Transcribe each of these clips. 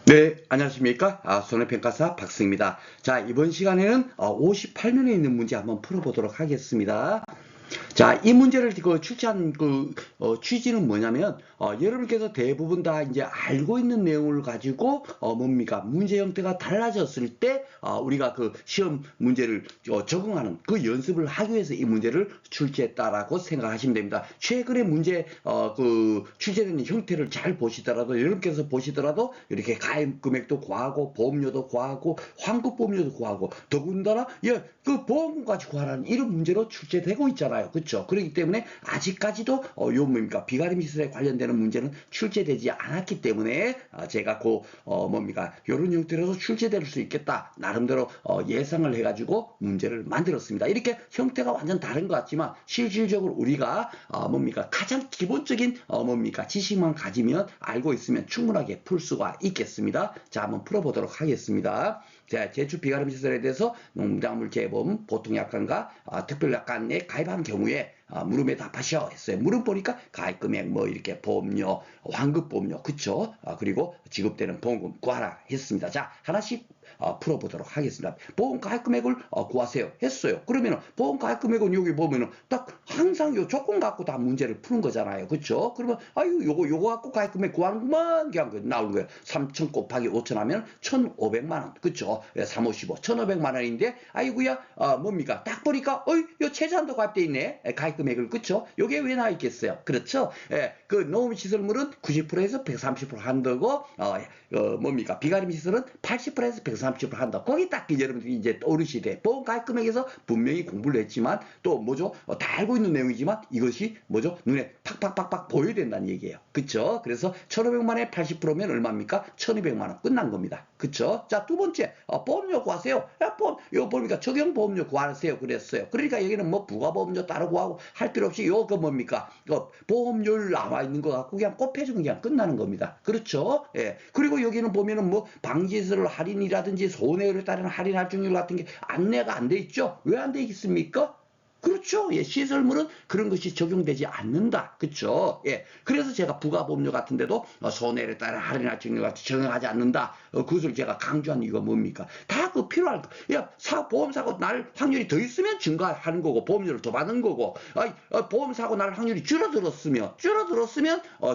네, 안녕하십니까? 손해평가사 박승입니다. 자, 이번 시간에는 58면에 있는 문제 한번 풀어보도록 하겠습니다. 자, 이 문제를 출제한 취지는 뭐냐면, 여러분께서 대부분 다 이제 알고 있는 내용을 가지고, 뭡니까? 문제 형태가 달라졌을 때, 우리가 그 시험 문제를 적응하는 그 연습을 하기 위해서 이 문제를 출제했다라고 생각하시면 됩니다. 최근에 문제, 출제되는 형태를 잘 보시더라도, 여러분께서 보시더라도, 이렇게 가입 금액도 구하고, 보험료도 구하고, 환급 보험료도 구하고, 더군다나, 예, 그 보험금까지 구하라는 이런 문제로 출제되고 있잖아요. 그렇죠? 그렇기 때문에 아직까지도 요 뭡니까 비가림 시설에 관련되는 문제는 출제되지 않았기 때문에 제가 뭡니까 요런 형태로서 출제될 수 있겠다 나름대로 예상을 해가지고 문제를 만들었습니다. 이렇게 형태가 완전 다른 것 같지만 실질적으로 우리가 뭡니까 가장 기본적인 뭡니까 지식만 가지면 알고 있으면 충분하게 풀 수가 있겠습니다. 자, 한번 풀어보도록 하겠습니다. 자, 제출 비가림 시설에 대해서 농작물 재보험 보통약관과 특별약관에 가입한 경우에 물음에 답하시오 했어요. 물음 보니까 가입금액 뭐 이렇게 보험료, 환급보험료, 그쵸? 그리고 지급되는 보험금 구하라 했습니다. 자, 하나씩 풀어보도록 하겠습니다. 보험 가입금액을 구하세요 했어요. 그러면은 보험 가입금액은 여기 보면은 딱 항상 요 조건 갖고 다 문제를 푸는 거잖아요. 그쵸? 그러면 아유 요거 갖고 가입금액 구하는 그냥 나오는 거예요. 3천 곱하기 5천 하면 1,500만 원. 그쵸? 355 1,500만 원인데 아이고야 뭡니까? 딱 보니까 요 최저한도 가입돼 있네. 가입금액을 그쵸? 요게 왜 나와 있겠어요? 그렇죠? 그 농업시설물은 90%에서 130% 한다고 뭡니까? 비가림 시설은 80%에서 130% 한다. 거기 딱 여러분들이 이제 떠오르시게 돼. 보험 가입금액에서 분명히 공부를 했지만 또 뭐죠? 다 알고 있는 내용이지만 이것이 뭐죠? 눈에 팍팍팍팍 보여야 된다는 얘기예요. 그쵸? 그래서 1,500만에 80%면 얼마입니까? 1,200만 원 끝난 겁니다. 그쵸? 자, 두 번째 보험료 구하세요. 이거 보니까 적용보험료 구하세요. 그랬어요. 그러니까 여기는 뭐 부가보험료 따로 구하고 할 필요 없이 요거 뭡니까? 보험료를 나와 있는 거 갖고 그냥 곱해주면 그냥 끝나는 겁니다. 그렇죠? 예. 그리고 여기는 보면은 뭐 방지시설 할인이라든지 손해율에 따른 할인 할증률 같은 게 안내가 안 돼 있죠? 왜 안 돼 있습니까? 그렇죠. 예, 시설물은 그런 것이 적용되지 않는다. 그렇죠. 예, 그래서 제가 부가보험료 같은데도 손해를 따른 할인할 증여 같이 적용하지 않는다. 그것을 제가 강조한 이유가 뭡니까? 다 그 필요할 거. 야, 보험사고 날 확률이 더 있으면 증가하는 거고 보험료를 더 받는 거고. 보험사고 날 확률이 줄어들었으면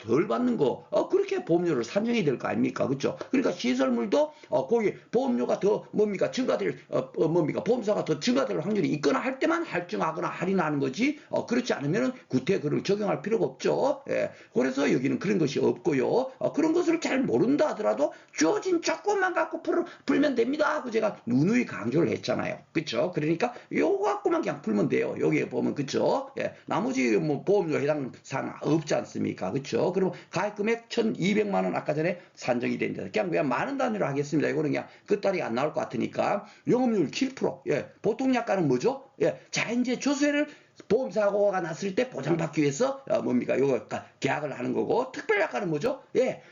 덜 받는 거. 그렇게 보험료를 산정이 될 거 아닙니까? 그렇죠. 그러니까 시설물도 거기 보험료가 더 뭡니까 증가될 뭡니까 보험사가 더 증가될 확률이 있거나 할 때만 할증하거나 할인하는 거지 그렇지 않으면 구태 그를 적용할 필요가 없죠. 예. 그래서 여기는 그런 것이 없고요. 그런 것을 잘 모른다 하더라도 주어진 조건만 갖고 풀면 됩니다 하고 제가 누누이 강조를 했잖아요. 그쵸? 그러니까 요거 갖고만 그냥 풀면 돼요. 여기에 보면 그쵸? 예. 나머지 뭐 보험료 해당 사항 없지 않습니까? 그쵸? 그리고 가입금액 1,200만 원 아까 전에 산정이 된다. 그냥 많은 단위로 하겠습니다. 이거는 그냥 끝다리 안 나올 것 같으니까 영업률 7%. 예. 보통 약관은 뭐죠? 예. 자, 이제 조세를 보험사고가 났을 때 보장받기 위해서 뭡니까? 요거 계약을 하는 거고 특별약관은 뭐죠? 예,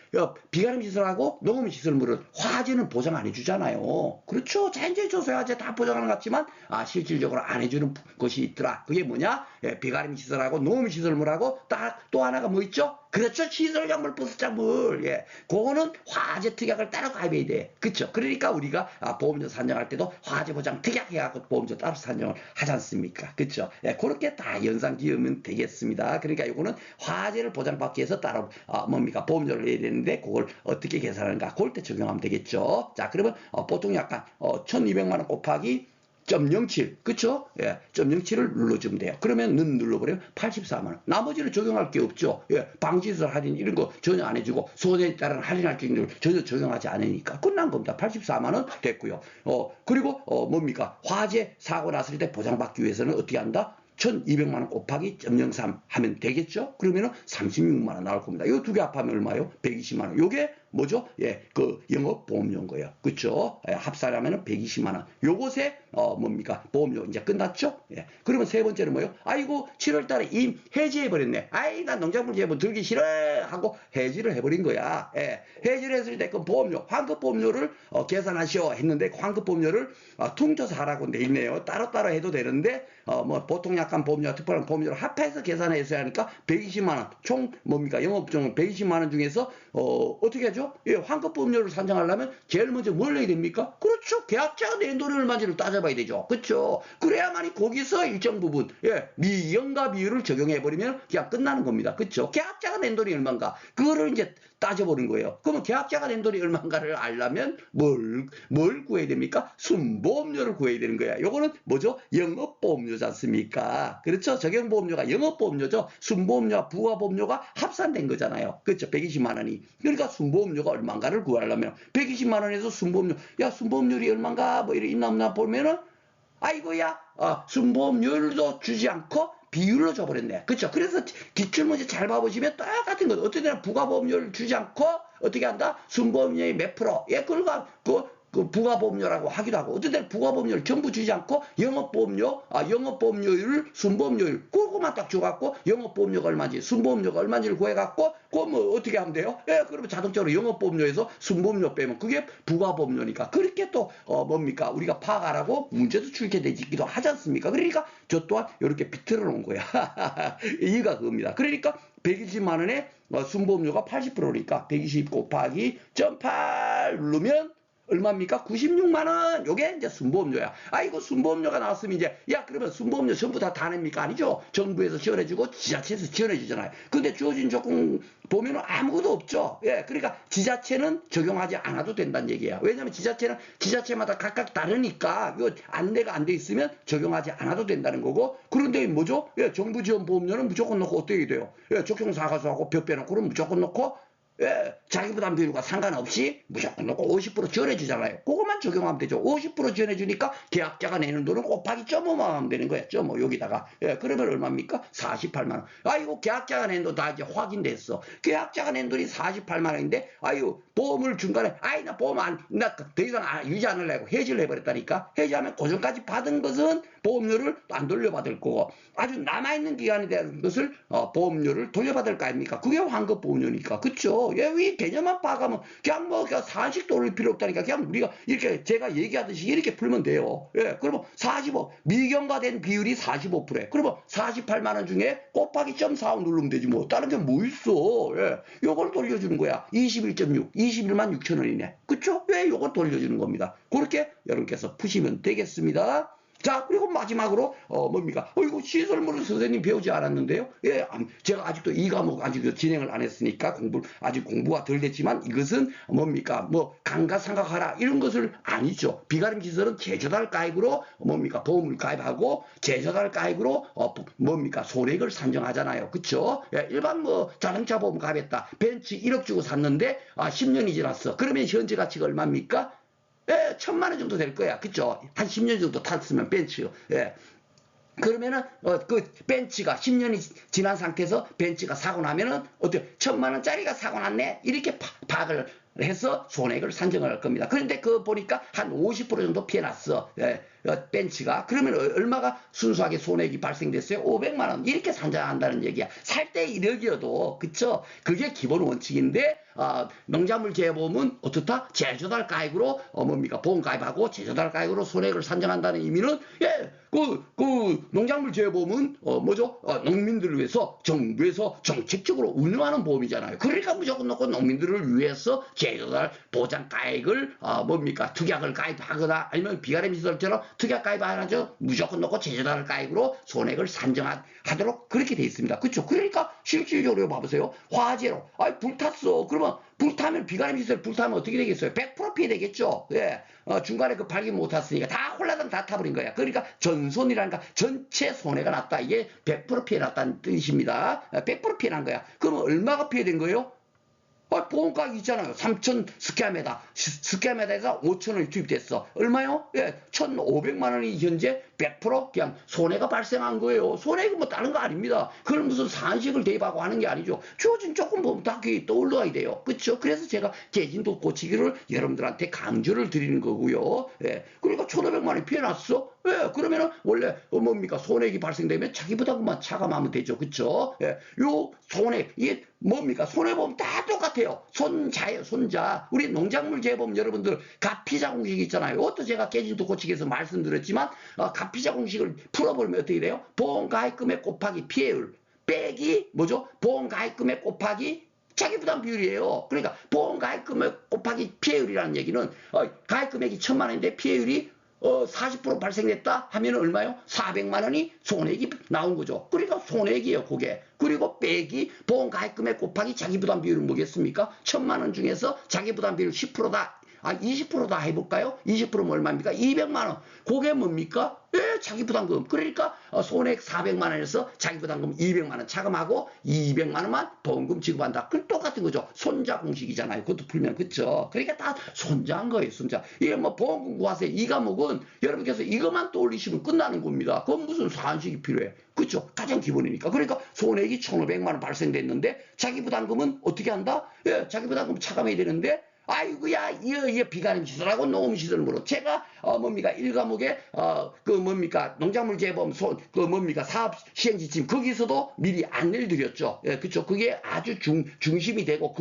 비가림 시설하고 농업 시설물은 화재는 보장 안 해주잖아요. 그렇죠? 자연재해 조세 화재 다 보장하는 것 같지만 실질적으로 안 해주는 것이 있더라. 그게 뭐냐? 예, 비가림 시설하고 농업 시설물하고 딱 또 하나가 뭐 있죠? 그렇죠. 시설작물, 부수작물. 예. 그거는 화재 특약을 따로 가입해야 돼. 그렇죠. 그러니까 우리가 보험료 산정할 때도 화재 보장 특약 해갖고 보험료 따로 산정을 하지 않습니까? 그렇죠. 예. 그렇게 다 연상 지으면 되겠습니다. 그러니까 이거는 화재를 보장받기 위해서 따로 뭡니까 보험료를 내야 되는데 그걸 어떻게 계산하는가 그럴 때 적용하면 되겠죠. 자, 그러면 보통 약간 1,200만 원 곱하기 0.07 그쵸? 예, 0.07을 눌러주면 돼요. 그러면 눌러버리면 84만 원. 나머지는 적용할 게 없죠. 예, 방지시설 할인 이런 거 전혀 안 해주고 손해에 따른 할인할 경우를 전혀 적용하지 않으니까 끝난 겁니다. 84만 원 됐고요. 그리고 뭡니까? 화재 사고 났을 때 보장받기 위해서는 어떻게 한다? 1,200만 원 곱하기 0.03 하면 되겠죠? 그러면은 36만 원 나올 겁니다. 이 두 개 합하면 얼마요? 120만 원. 요게 뭐죠? 예, 그 영업보험료인 거예요. 그쵸? 예, 합산하면 120만 원. 요것에 뭡니까? 보험료 이제 끝났죠? 예. 그러면 세 번째는 뭐예요? 아이고 7월 달에 임 해지해버렸네. 아이 난 농작물 재본 들기 싫어 하고 해지를 해버린 거야. 예. 해지를 했을 때 그 보험료, 환급보험료를 계산하시오 했는데 환급보험료를 통조사하라고 돼 있네요. 따로따로 해도 되는데 뭐 보통 약간 보험료와 특별한 보험료를 합해서 계산해서 하니까 120만 원. 총 뭡니까? 영업종은 120만 원 중에서 어떻게 하죠? 하죠? 예, 환급보험료를 산정하려면 제일 먼저 뭘 내야 됩니까? 그렇죠. 계약자가 낸 돈이 얼마인지를 따져봐야 되죠. 그렇죠. 그래야만이 거기서 일정 부분 예, 미연가 비율을 적용해버리면 그냥 끝나는 겁니다. 그렇죠. 계약자가 낸 돈이 얼마인가 그거를 이제 따져보는 거예요. 그러면 계약자가 낸 돈이 얼마인가를 알려면 뭘 구해야 됩니까? 순보험료를 구해야 되는 거야. 요거는 뭐죠? 영업보험료지 않습니까? 그렇죠. 적용보험료가 영업보험료죠. 순보험료와 부가보험료가 합산된 거잖아요. 그렇죠. 120만 원이. 그러니까 순보험료가 얼마인가를 구하려면 120만 원에서 순보험료, 야, 순보험료율이 얼마인가 뭐 이렇게 있나 없나 보면은 아이고야, 순보험료율도 주지 않고 비율로 줘버렸네. 그렇죠. 그래서 기출문제 잘 봐보시면 똑같은 거. 어떤 데는 부가보험료를 주지 않고 어떻게 한다? 순보험료의 몇 프로? 예, 그걸 그 부가보험료라고 하기도 하고, 어떤 데는 부가보험료를 전부 주지 않고 영업보험료율, 순보험료율 그거만 딱 줘갖고 영업보험료가 얼마인지 순보험료가 얼마인지를 구해갖고 그거 뭐 어떻게 하면 돼요? 예, 그러면 자동적으로 영업보험료에서 순보험료 빼면 그게 부가보험료니까 그렇게 또 뭡니까 우리가 파악하라고 문제도 출제되기도 하지 않습니까? 그러니까 저 또한 이렇게 비틀어 놓은 거야. 이유가 그겁니다. 그러니까 120만 원에 순보험료가 80%니까 120 곱하기 0.8 누르면 얼마입니까? 96만 원. 요게 이제 순보험료야. 아이고 순보험료가 나왔으면 이제 야 그러면 순보험료 전부 다 냅니까? 아니죠. 정부에서 지원해주고 지자체에서 지원해주잖아요. 근데 주어진 조건 보면은 아무것도 없죠. 예, 그러니까 지자체는 적용하지 않아도 된다는 얘기예요. 왜냐하면 지자체는 지자체마다 각각 다르니까 이거 안내가 안 돼 있으면 적용하지 않아도 된다는 거고. 그런데 뭐죠? 예, 정부 지원 보험료는 무조건 넣고 어떻게 돼요? 예, 적용사가수하고 벽 빼놓고 그럼 무조건 넣고. 예, 자기부담 비율과 상관없이 무조건 넣고 50% 지원해주잖아요. 그것만 적용하면 되죠. 50% 지원해주니까 계약자가 내는 돈은 곱하기 0.5만 하면 되는 거예요. 0.5 여기다가. 예, 그러면 얼마입니까? 48만 원. 아이고 계약자가 낸 돈 다 이제 확인됐어. 계약자가 낸 돈이 48만 원인데 아유 보험을 중간에 아이 나 보험 나 더 이상 유지 안 하려고 해지를 해버렸다니까. 해지하면 고정까지 받은 것은 보험료를 안 돌려받을 거고 아주 남아있는 기간에 대한 것을 보험료를 돌려받을 거 아닙니까? 그게 환급보험료니까. 그쵸? 예, 이 개념만 파악하면 그냥 뭐 그냥 상식도 올릴 필요 없다니까. 그냥 우리가 이렇게 제가 얘기하듯이 이렇게 풀면 돼요. 예, 그러면 45 미경과된 비율이 45%에 그러면 48만 원 중에 곱하기 0.45 누르면 되지 뭐. 다른 게 뭐 있어. 예, 요걸 돌려주는 거야. 21.6 21만 6천 원이네. 그쵸? 예, 요걸 돌려주는 겁니다. 그렇게 여러분께서 푸시면 되겠습니다. 자, 그리고 마지막으로 뭡니까? 이거 시설물을 선생님 배우지 않았는데요. 예, 제가 아직도 이 과목 아직 진행을 안 했으니까 아직 공부가 덜 됐지만 이것은 뭡니까? 뭐 감가상각하라 이런 것을 아니죠. 비가림 시설은 제조달 가입으로 뭡니까? 보험을 가입하고 제조달 가입으로 뭡니까? 손해액을 산정하잖아요. 그쵸? 예, 일반 뭐 자동차 보험 가입했다. 벤츠 1억 주고 샀는데 10년이 지났어. 그러면 현재 가치가 얼마입니까? 예, 1,000만 원 정도 될 거야. 그쵸? 한 10년 정도 탔으면 벤츠. 예. 그러면은, 그 벤츠가 10년이 지난 상태에서 벤츠가 사고 나면은, 어때? 1,000만 원짜리가 사고 났네? 이렇게 파악을 해서 손해액을 산정을 할 겁니다. 그런데 그거 보니까 한 50% 정도 피해났어. 예, 벤츠가. 그러면 얼마가 순수하게 손해액이 발생됐어요? 500만 원. 이렇게 산정한다는 얘기야. 살 때 1억이어도, 그쵸? 그게 기본 원칙인데, 농작물 재보험은 어떻다? 제조달 가입으로, 뭡니까? 보험 가입하고 제조달 가입으로 손해액을 산정한다는 의미는, 예, 농작물 재보험은, 뭐죠? 농민들을 위해서 정부에서 정책적으로 운영하는 보험이잖아요. 그러니까 무조건 놓고 농민들을 위해서 제조달 보장 가입을, 뭡니까? 특약을 가입하거나 아니면 비가림 시설처럼 특약 가입 안 하죠? 무조건 놓고 제조달 가입으로 손해액을 산정하도록 그렇게 돼 있습니다. 그렇죠? 그러니까 실질적으로 봐보세요. 화재로, 불탔어. 그러면 불타면 비가림 시설 불타면 어떻게 되겠어요? 100% 피해 되겠죠. 예, 중간에 그 발견 못 탔으니까 다 홀라당 다 타버린 거야. 그러니까 전손이라니까 전체 손해가 났다. 이게 100% 피해 났다는 뜻입니다. 100% 피해 난 거야. 그러면 얼마가 피해된 거예요? 보험가격 있잖아요. 3천 스퀘어미터에서 5천 원이 투입됐어. 얼마요? 예, 1,500만 원이 현재 100% 그냥 손해가 발생한 거예요. 손해가 뭐 다른 거 아닙니다. 그걸 무슨 산식을 대입하고 하는 게 아니죠. 주어진 조금 보면 다 떠올라야 돼요. 그렇죠? 그래서 제가 개진도 고치기를 여러분들한테 강조를 드리는 거고요. 예, 그러니까 1,500만 원이 피해났어. 예, 그러면은 원래 뭡니까? 손해액이 발생되면 자기보다만 차감하면 되죠. 그쵸? 예, 요 손해액, 이게 뭡니까? 손해보험 다 똑같아요. 손자예요, 손자. 우리 농작물 재보험 여러분들 가피자 공식 있잖아요. 이것도 제가 깨진도 고치기에서 말씀드렸지만, 가피자 공식을 풀어보면 어떻게 돼요? 보험 가입금액 곱하기 피해율 빼기 뭐죠? 보험 가입금액 곱하기 자기 부담 비율이에요. 그러니까 보험 가입 금액 곱하기 피해율이라는 얘기는 가입 금액이 1,000만 원인데 피해율이 40% 발생됐다 하면 얼마요? 400만 원이 손해액이 나온 거죠. 그러니까 손해액이에요, 그게. 그리고 빼기 보험 가입 금액 곱하기 자기 부담 비율은 뭐겠습니까? 1,000만 원 중에서 자기 부담 비율 10%다. 20%다 해볼까요? 20%면 얼마입니까? 200만 원. 그게 뭡니까? 예, 자기 부담금. 그러니까 손해액 400만 원에서 자기 부담금 200만 원 차감하고 200만 원만 보험금 지급한다. 그건 똑같은 거죠. 손자 공식이잖아요. 그것도 풀면 그렇죠. 그러니까 다 손자인 거예요. 손자. 이게 뭐 보험금 구하세요. 이 과목은 여러분께서 이것만 떠올리시면 끝나는 겁니다. 그건 무슨 사안식이 필요해. 그렇죠. 가장 기본이니까. 그러니까 손해액이 1,500만 원 발생됐는데 자기 부담금은 어떻게 한다? 예, 자기 부담금 차감해야 되는데 아이고야, 이거 비가림 시설하고 노무 시설물로 제가 뭡니까 1과목에 그 뭡니까 농작물 재범 그 뭡니까 사업 시행 지침 거기서도 미리 안내를 드렸죠. 예, 그렇죠. 그게 아주 중심이 되고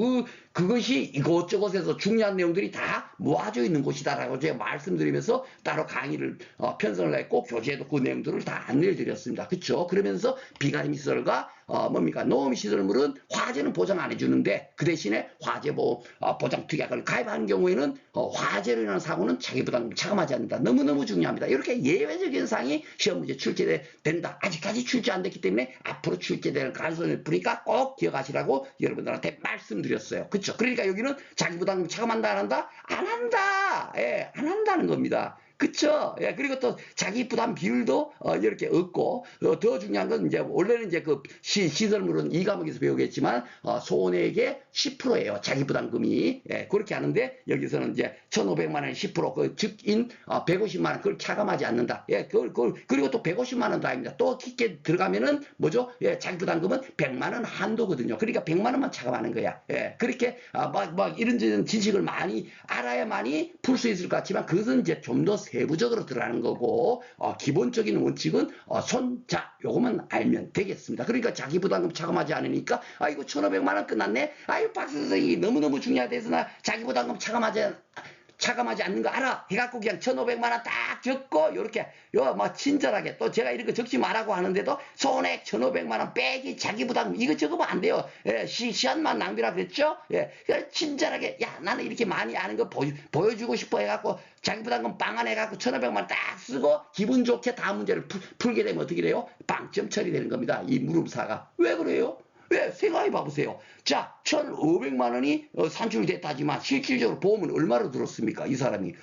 그것이 이것저것에서 중요한 내용들이 다 모아져 있는 곳이다라고 제가 말씀드리면서 따로 강의를 편성을 했고 교재에도 그 내용들을 다 안내를 드렸습니다. 그렇죠. 그러면서 비가림 시설과 뭡니까 노무 시설물은 화재는 보장 안 해주는데 그 대신에 화재보험 보장 특약을 가입하는 경우에는 화재로 인한 사고는 자기부담금 차감하지 않는다. 너무너무 중요합니다. 이렇게 예외적인 사항이 시험 문제 출제된다. 아직까지 출제 안 됐기 때문에 앞으로 출제될 가능성이 있으니까 꼭 기억하시라고 여러분들한테 말씀드렸어요. 그렇죠? 그러니까 여기는 자기부담금 차감한다 안 한다? 안 한다. 예, 안 한다는 겁니다. 그쵸? 예, 그리고 또 자기 부담 비율도 이렇게 없고 더 중요한 건 이제 원래는 이제 그 시설물은 이 과목에서 배우겠지만 손해액의 10%예요. 자기 부담금이. 예, 그렇게 하는데 여기서는 이제 1,500만 원 10% 그 즉인 150만 원 그걸 차감하지 않는다. 예, 그리고 또 150만 원도 아닙니다. 또 깊게 들어가면은 뭐죠? 예, 자기 부담금은 100만 원 한도거든요. 그러니까 100만 원만 차감하는 거야. 예, 그렇게 막 이런 지식을 많이 알아야만이 풀 수 있을 것 같지만 그것은 이제 좀 더 세부적으로 들어가는 거고 기본적인 원칙은 손자 요거만 알면 되겠습니다. 그러니까 자기 부담금 차감하지 않으니까 아이고 1,500만 원 끝났네. 아이고 박수 선생님이 너무너무 중요하대서 나 자기 부담금 차감하지 않는 거 알아? 해갖고 그냥 1,500만 원 딱 적고 요렇게 막 친절하게 또 제가 이런 거 적지 말라고 하는데도 손액 1,500만 원 빼기 자기 부담금 이거 적으면 안 돼요. 예, 시간만 낭비라 그랬죠? 예, 친절하게 야 나는 이렇게 많이 아는 거 보여주고 싶어 해갖고 자기 부담금 빵안 해갖고 1,500만 원 딱 쓰고 기분 좋게 다음 문제를 풀게 되면 어떻게 돼요? 빵점 처리되는 겁니다. 이 물음사가. 왜 그래요? 왜? 생각해 봐보세요. 자, 1,500만 원이 산출됐다지만 실질적으로 보험은 얼마로 들었습니까? 이 사람이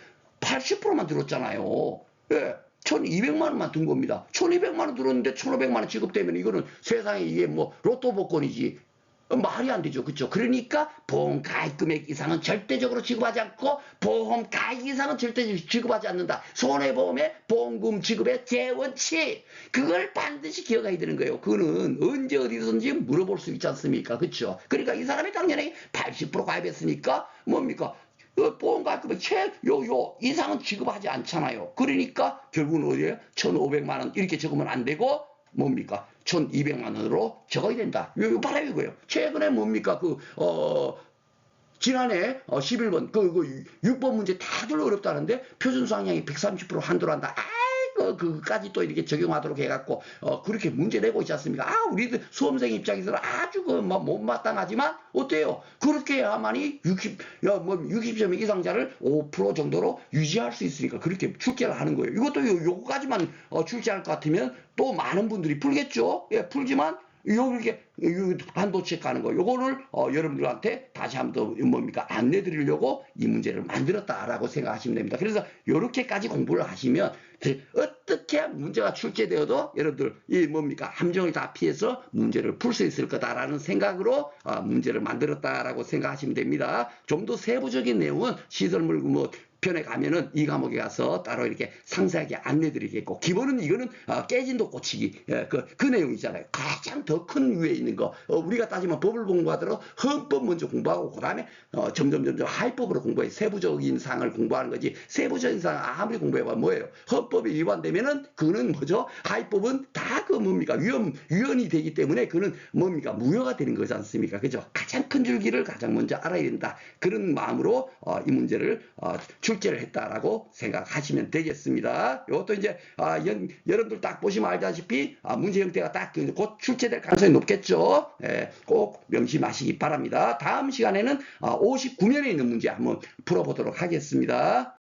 80%만 들었잖아요. 예, 1,200만 원만 든 겁니다. 1,200만 원 들었는데 1,500만 원 지급되면 이거는 세상에 이게 뭐 로또 복권이지. 말이 안 되죠. 그렇죠? 그러니까 보험 가입 금액 이상은 절대적으로 지급하지 않고 보험 가입 이상은 절대적으로 지급하지 않는다. 손해보험의 보험금 지급의 제원칙. 그걸 반드시 기억해야 되는 거예요. 그거는 언제 어디든지 물어볼 수 있지 않습니까? 그렇죠? 그러니까 이 사람이 당연히 80% 가입했으니까 뭡니까? 보험 가입 금액 요 이상은 지급하지 않잖아요. 그러니까 결국은 어디에요? 1,500만 원 이렇게 적으면 안 되고 뭡니까? 1,200만 원으로 적어야 된다. 이거 봐라 이거예요. 최근에 뭡니까? 지난해 11번 6번 문제 다들 어렵다는데 표준 수학량이 130% 한도로 한다. 그까지 또 이렇게 적용하도록 해갖고 그렇게 문제 내고 있지 않습니까? 우리들 수험생 입장에서는 아주 못마땅하지만 어때요? 그렇게 해야만이 60점 이상자를 5% 정도로 유지할 수 있으니까 그렇게 출제를 하는 거예요. 이것도 요거까지만 출제할 것 같으면 또 많은 분들이 풀겠죠. 예, 풀지만 이렇게 반도체 가는 거 요거를 여러분들한테 다시 한번 뭡니까 안내 드리려고 이 문제를 만들었다라고 생각하시면 됩니다. 그래서 이렇게까지 공부를 하시면 어떻게 문제가 출제되어도 여러분들 이 뭡니까 함정을 다 피해서 문제를 풀 수 있을 거다라는 생각으로 문제를 만들었다라고 생각하시면 됩니다. 좀 더 세부적인 내용은 시설물 편에 가면은 이 과목에 가서 따로 이렇게 상세하게 안내 드리겠고 기본은 이거는 깨진도 꽂히기 그 내용이잖아요. 가장 더 큰 위에 있는 거 우리가 따지면 법을 공부하더라도 헌법 먼저 공부하고 그 다음에 점점 하위법으로 공부해 세부적인 사항을 공부하는 거지 세부적인 사항 아무리 공부해봐 뭐예요? 헌법이 위반되면은 그거는 뭐죠? 하위법은 다 뭡니까 위헌이 되기 때문에 그는 뭡니까 무효가 되는 거지 않습니까? 그죠? 가장 큰 줄기를 가장 먼저 알아야 된다. 그런 마음으로 이 문제를 출제를 했다라고 생각하시면 되겠습니다. 이것도 이제 여러분들 딱 보시면 알다시피 문제 형태가 딱 곧 출제될 가능성이 높겠죠. 예, 꼭 명심하시기 바랍니다. 다음 시간에는 59면에 있는 문제 한번 풀어보도록 하겠습니다.